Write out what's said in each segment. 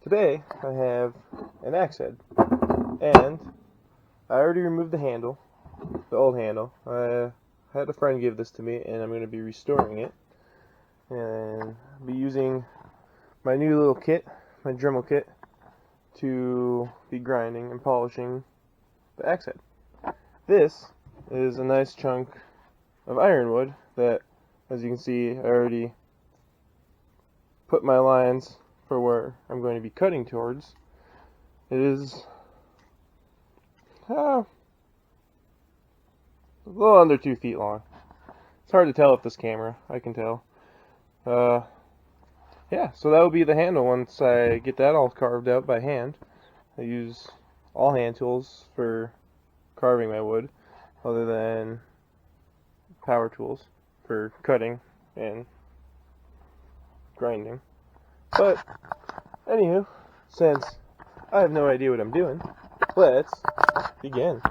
Today I have an axe head, and I already removed the handle, the old handle. I had a friend give this to me, and I'm going to be restoring it, and be using my new little kit, my Dremel kit, to be grinding and polishing the axe head. This is a nice chunk of ironwood that, as you can see, I already put my lines for where I'm going to be cutting towards. It is a little under 2 feet long. It's hard to tell with this camera, I can tell. Yeah, so that will be the handle once I get that all carved out by hand. I use all hand tools for carving my wood, other than power tools for cutting and grinding. But anywho, since I have no idea what I'm doing, let's begin.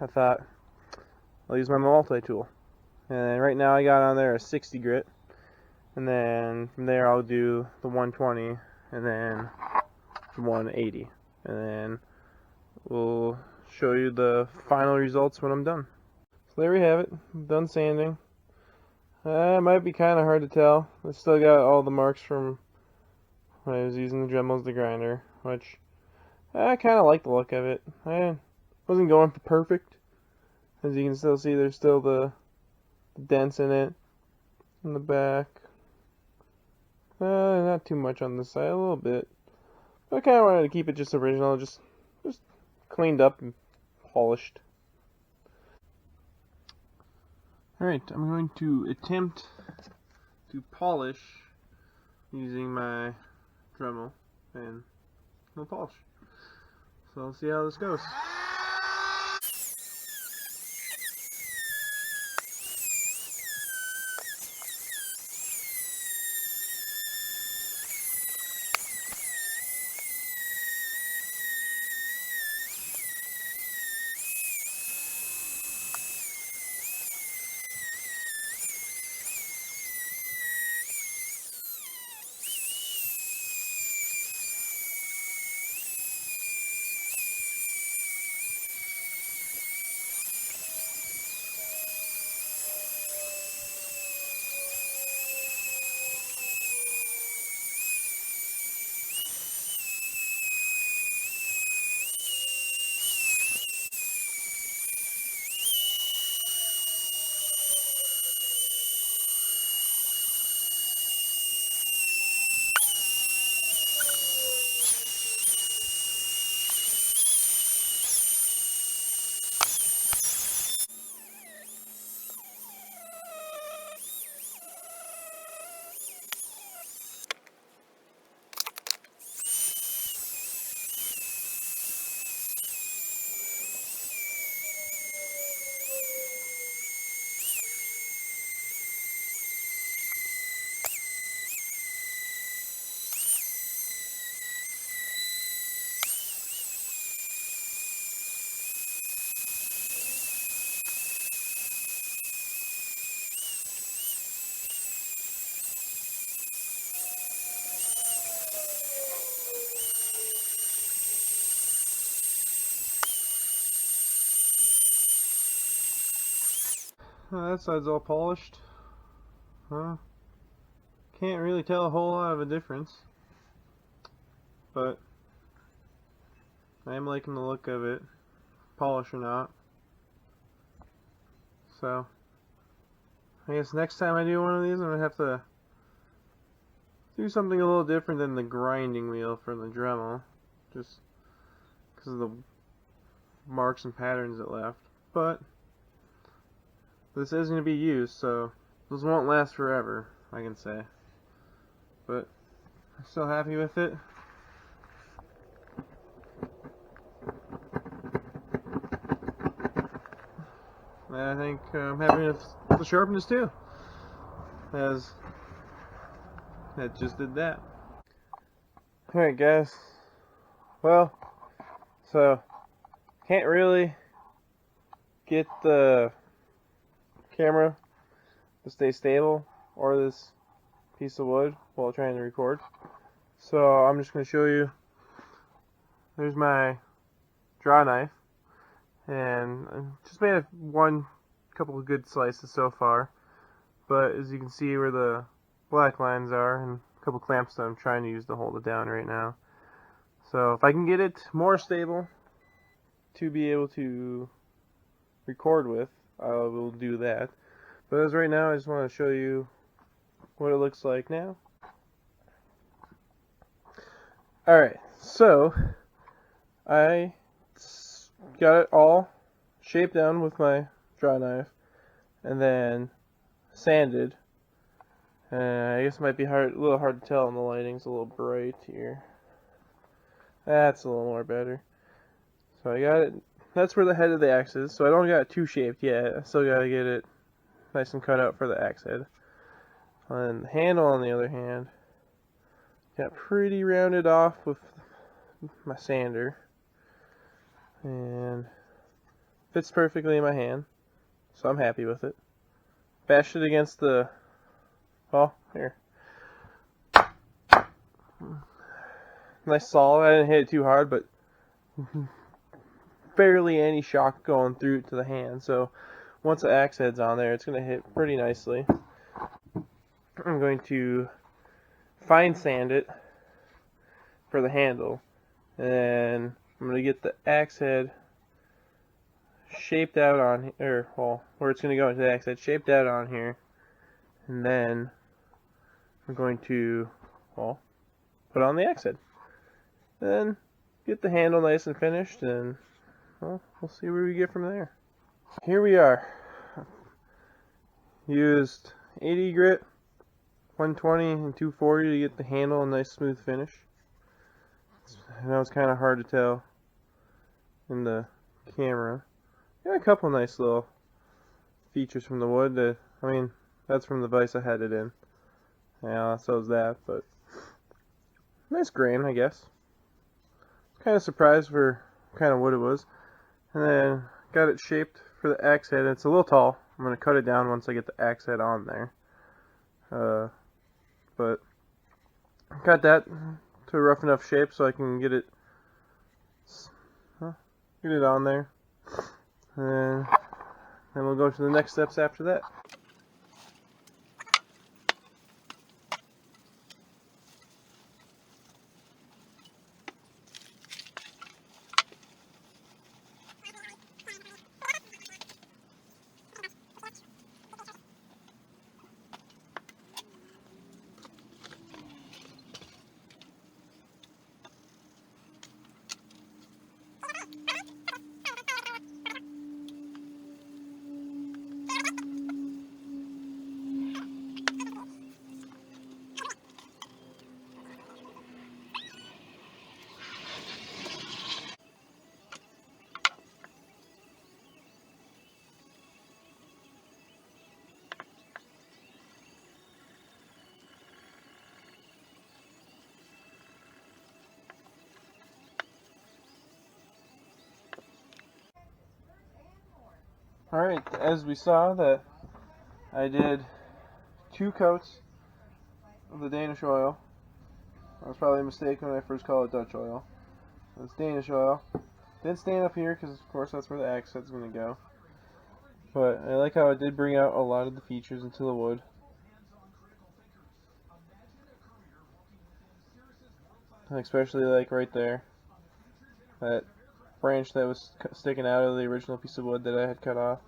I thought I'll use my multi-tool, and right now I got on there a 60 grit, and then from there I'll do the 120 and then the 180, and then we'll show you the final results when I'm done. So there we have it. I'm done sanding. It might be kind of hard to tell. I still got all the marks from when I was using the Dremel as the grinder, which I kind of like the look of it. I wasn't going for perfect. As you can still see, there's still the dents in it in the back. Not too much on this side, a little bit. But I kind of wanted to keep it just original, just cleaned up and polished. Alright, I'm going to attempt to polish using my Dremel and no polish. So I'll see how this goes. That side's all polished. can't really tell a whole lot of a difference, but I am liking the look of it, polish or not. So I guess next time I do one of these, I'm gonna have to do something a little different than the grinding wheel for the Dremel, just because of the marks and patterns it left. But this is going to be used, so this won't last forever, I can say. But I'm still happy with it. And I think I'm happy with the sharpness too, as it just did that. Alright guys, well, so can't really get the camera to stay stable or this piece of wood while trying to record. So I'm just going to show you. There's my draw knife, and I just made one couple of good slices so far, but as you can see where the black lines are and a couple clamps that I'm trying to use to hold it down right now. So if I can get it more stable to be able to record with, I will do that. But as right now, I just want to show you what it looks like now. Alright, so I got it all shaped down with my draw knife and then sanded. I guess it might be a little hard to tell in the lighting. It's a little bright here. That's a little more better. So I got it. That's where the head of the axe is. So I don't got it too shaped yet. I still got to get it nice and cut out for the axe head. And the handle, on the other hand, got pretty rounded off with my sander, and fits perfectly in my hand. So I'm happy with it. Bashed it against the. Oh, here. Nice solid. I didn't hit it too hard, but barely any shock going through it to the hand. So once the axe head's on there, it's going to hit pretty nicely. I'm going to fine sand it for the handle, and I'm going to get the axe head shaped out on here, well, where it's going to go into the axe head, shaped out on here, and then I'm going to, well, put on the axe head. Then get the handle nice and finished, and well, we'll see where we get from there. Here we are. Used 80 grit, 120, and 240 to get the handle a nice smooth finish. I know it's kind of hard to tell in the camera. Got a couple nice little features from the wood. That's from the vise I had it in. Yeah, so is that, but nice grain, I guess. Kind of surprised for kind of wood it was. And then got it shaped for the axe head. It's a little tall. I'm going to cut it down once I get the axe head on there. But got that to a rough enough shape so I can get it on there. And then we'll go to the next steps after that. Alright, as we saw that I did 2 coats of the Danish oil. That was probably a mistake when I first called it Dutch oil. It's Danish oil. Didn't stand up here because of course that's where the axe head's going to go. But I like how it did bring out a lot of the features into the wood. especially like right there, that branch that was sticking out of the original piece of wood that I had cut off.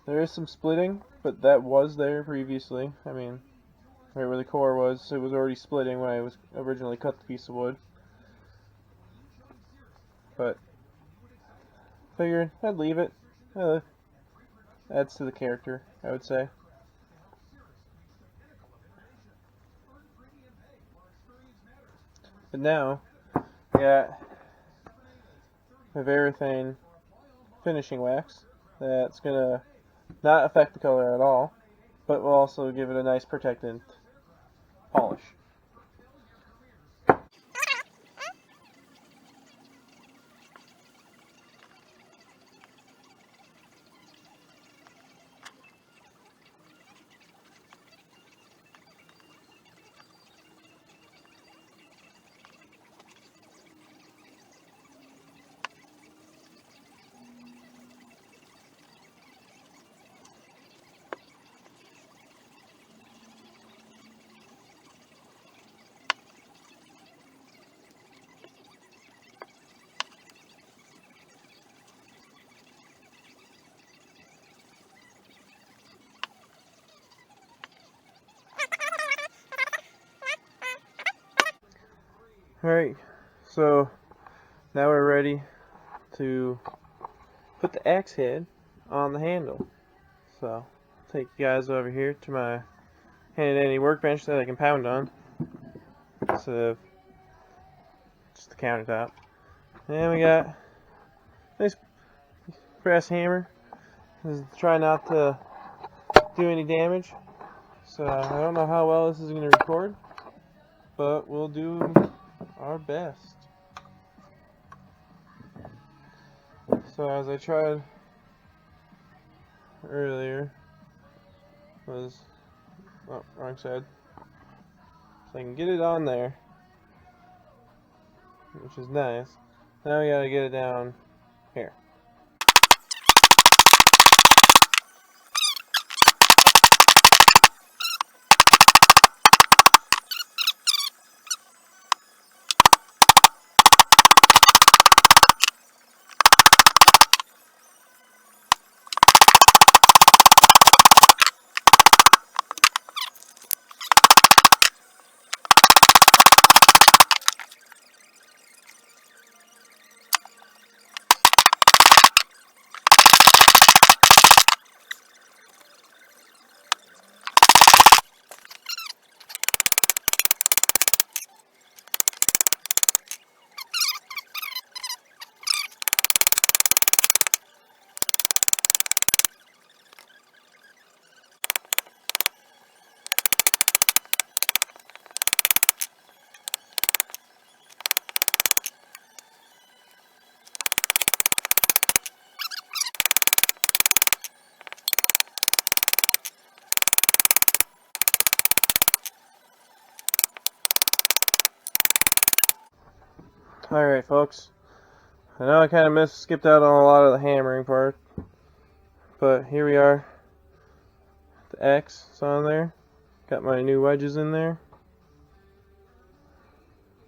There is some splitting, but that was there previously. I mean, right where the core was, it was already splitting when I was originally cut the piece of wood. But figured I'd leave it. Adds to the character, I would say. But now, got my Varathane finishing wax that's gonna not affect the color at all, but will also give it a nice protectant polish. Alright, so now we're ready to put the axe head on the handle. So I'll take you guys over here to my handy dandy workbench that I can pound on instead of just the countertop. And we got a nice brass hammer. Try not to do any damage. So I don't know how well this is going to record, but we'll do our best. So as I tried earlier, wrong side. So I can get it on there, which is nice. Now we gotta get it down here. Alright folks, I know I kind of skipped out on a lot of the hammering part, but here we are. The X is on there. Got my new wedges in there.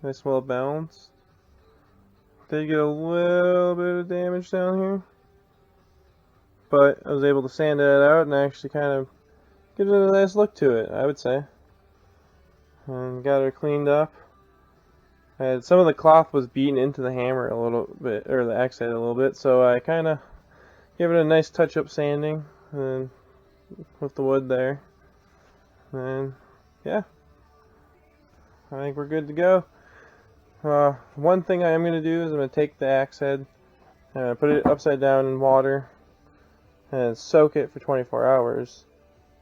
Nice, well balanced. Did get a little bit of damage down here, but I was able to sand that out and actually kind of give it a nice look to it, I would say. And got her cleaned up. And some of the cloth was beaten into the hammer a little bit, or the axe head a little bit, so I kind of gave it a nice touch-up sanding and with the wood there. And yeah, I think we're good to go. One thing I am going to do is I'm going to take the axe head and put it upside down in water and soak it for 24 hours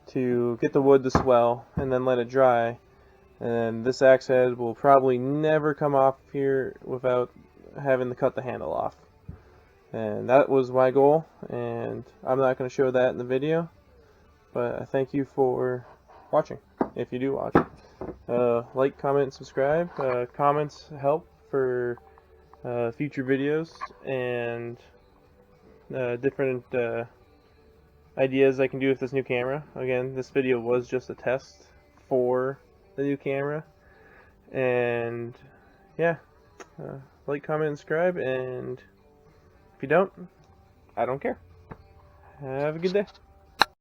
to get the wood to swell, and then let it dry. And this axe head will probably never come off here without having to cut the handle off. And that was my goal, and I'm not going to show that in the video, but I thank you for watching, if you do watch. Like, comment, and subscribe. Comments help for future videos and different ideas I can do with this new camera. Again, this video was just a test for the new camera, And yeah, like, comment, and subscribe, and if you don't, I don't care. Have a good day.